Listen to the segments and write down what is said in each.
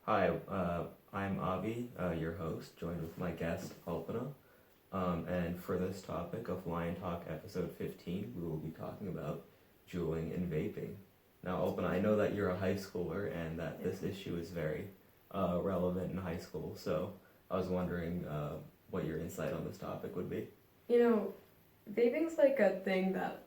Hi, I'm Avi, your host, joined with my guest, Alpana. And for this topic of Liontalk episode 15, we will be talking about juuling and vaping. Now, Alpana, I know that you're a high schooler and that this issue is very relevant in high school, so I was wondering what your insight on this topic would be. You know, vaping's like a thing that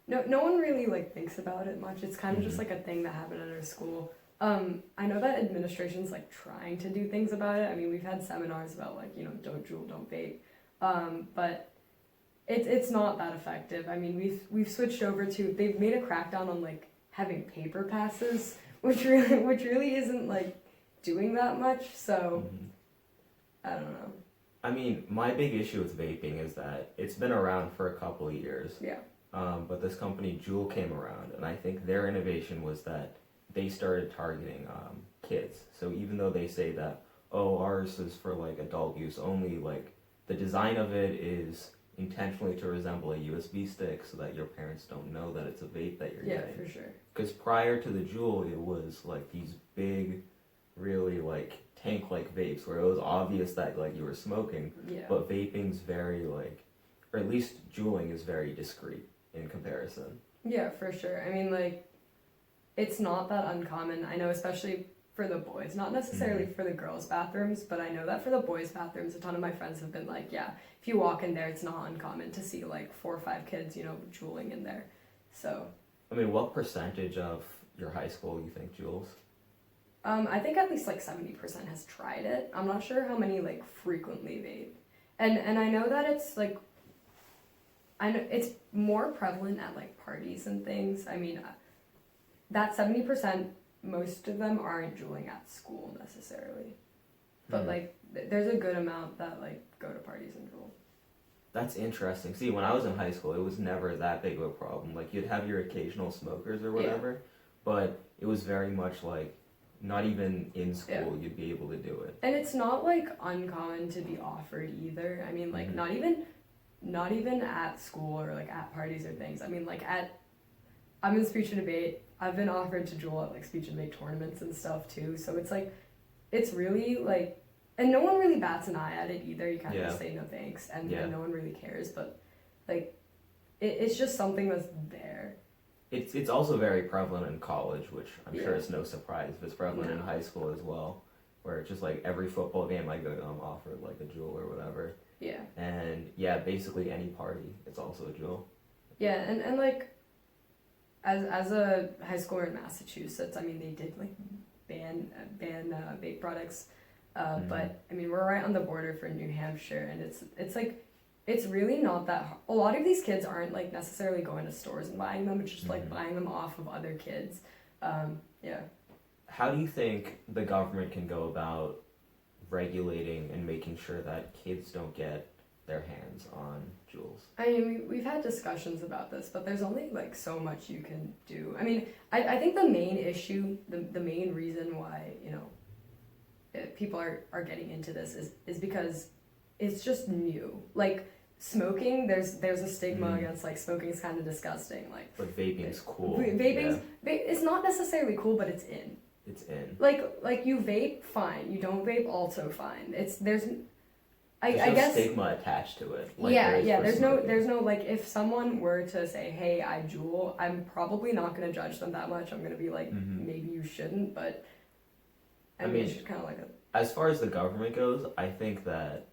no one really like thinks about it much. It's kind of just like a thing that happened at our school. I know that administration's like trying to do things about it. I mean, we've had seminars about like, don't juul, don't vape. But it's not that effective. I mean, we've switched over to, they've made a crackdown on like having paper passes, which really isn't like doing that much. So I don't know. I mean, my big issue with vaping is that it's been around for a couple of years. Yeah. But this company, Juul, came around, and I think their innovation was that they started targeting kids. So even though they say that, oh, ours is for like adult use only, like the design of it is intentionally to resemble a USB stick so that your parents don't know that it's a vape that you're getting. Yeah, for sure. Because prior to the Juul, it was like these big, really like tank-like vapes where it was obvious that like you were smoking. Yeah. But vaping's very like, or at least juuling is very discreet in comparison. Yeah, for sure. I mean, like, it's not that uncommon. I know, especially for the boys, not necessarily for the girls' bathrooms, but I know that for the boys' bathrooms, a ton of my friends have been like, yeah, if you walk in there, it's not uncommon to see like 4 or 5 kids, juuling in there. So. I mean, what percentage of your high school you think juuls? I think at least like 70% has tried it. I'm not sure how many like frequently vape. And I know that it's like, I know it's more prevalent at like parties and things. I mean, that 70%, most of them aren't juuling at school necessarily. But like, there's a good amount that like go to parties and juul. That's interesting. See, when I was in high school, it was never that big of a problem. Like, you'd have your occasional smokers or whatever, but it was very much like, not even in school you'd be able to do it. And it's not like uncommon to be offered either. I mean, like not even at school or like at parties or things. I mean, like I'm in speech and debate. I've been offered to juul at like speech and debate tournaments and stuff too. So it's like, it's really like, and no one really bats an eye at it either. You kind of just say no thanks, and no one really cares. But like, it's just something that's there. It's also very prevalent in college, which I'm sure is no surprise if it's prevalent in high school as well, where it's just like every football game I go to, I'm offered like a juul or whatever. Yeah. And basically any party, it's also a juul. Yeah, and like, as a high schooler in Massachusetts, I mean, they did like ban vape products, but I mean, we're right on the border for New Hampshire, and it's like, it's really not that hard. A lot of these kids aren't like necessarily going to stores and buying them. It's just like buying them off of other kids. Yeah. How do you think the government can go about regulating and making sure that kids don't get their hands on juuls? I mean, we've had discussions about this, but there's only like so much you can do. I mean, I think the main issue, the main reason why, people are getting into this is because it's just new. Like, smoking, there's a stigma against like smoking is kind of disgusting. Like, but vaping's cool. It's not necessarily cool, but it's in. It's in. Like you vape, fine. You don't vape, also fine. There's I guess no stigma attached to it. Like there's no like, if someone were to say, hey, I juul, I'm probably not gonna judge them that much. I'm gonna be like, maybe you shouldn't, but I mean it's just kind of like as far as the government goes, I think that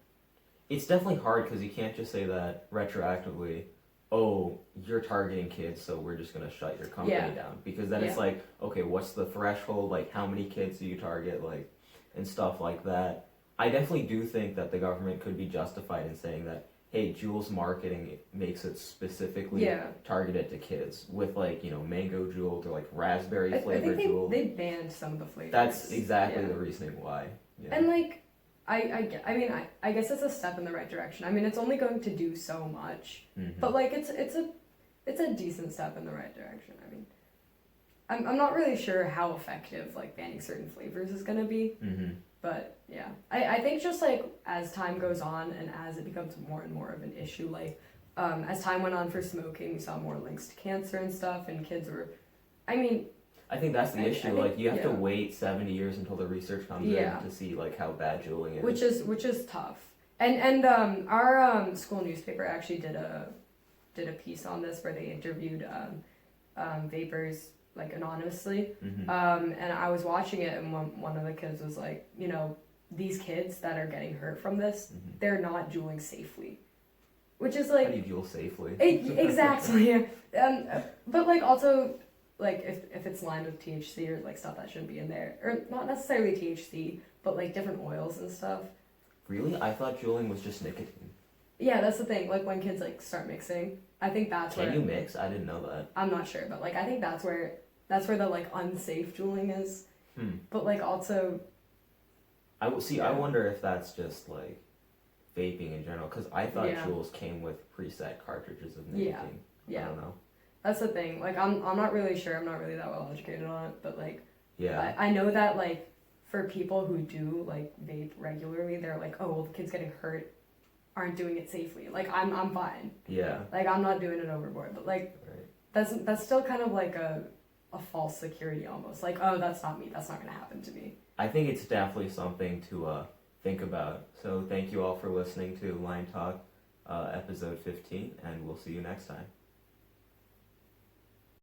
it's definitely hard because you can't just say that retroactively, oh, you're targeting kids, so we're just going to shut your company down. Because then it's like, okay, what's the threshold? Like, how many kids do you target? Like, and stuff like that. I definitely do think that the government could be justified in saying that, hey, Juul's marketing makes it specifically targeted to kids with like, mango Juul or like raspberry flavored Juul. They banned some of the flavors. That's exactly the reasoning why. Yeah. And like, I guess it's a step in the right direction. I mean, it's only going to do so much, but like it's a decent step in the right direction. I mean, I'm not really sure how effective like banning certain flavors is gonna be, but yeah, I think just like as time goes on and as it becomes more and more of an issue, like as time went on for smoking, we saw more links to cancer and stuff, and kids were, I mean, I think that's the issue. Like you have to yeah. wait 70 years until the research comes in to see like how bad juuling is. Which is tough. And our school newspaper actually did a piece on this where they interviewed vapors like anonymously. Mm-hmm. And I was watching it, and one of the kids was like, you know, these kids that are getting hurt from this, they're not juuling safely, which is like, how do you juul safely? Exactly. But like also like if it's lined with THC or like stuff that shouldn't be in there, or not necessarily THC, but like different oils and stuff. Really? I thought juuling was just nicotine. Yeah, that's the thing. Like when kids like start mixing, I think that's where. Can you mix? I didn't know that. I'm not sure, but like I think that's where the like unsafe juuling is. But like also. I wonder if that's just like vaping in general, because I thought Juuls came with preset cartridges of nicotine. Yeah. I don't know. That's the thing. Like I'm not really sure. I'm not really that well educated on it, but like. Yeah. I know that like for people who do like vape regularly, they're like, oh well, the kids getting hurt aren't doing it safely. Like I'm fine. Yeah. Like I'm not doing it overboard, but like that's still kind of like a false security almost. Like, oh, that's not me. That's not gonna happen to me. I think it's definitely something to think about. So thank you all for listening to Liontalk episode 15, and we'll see you next time.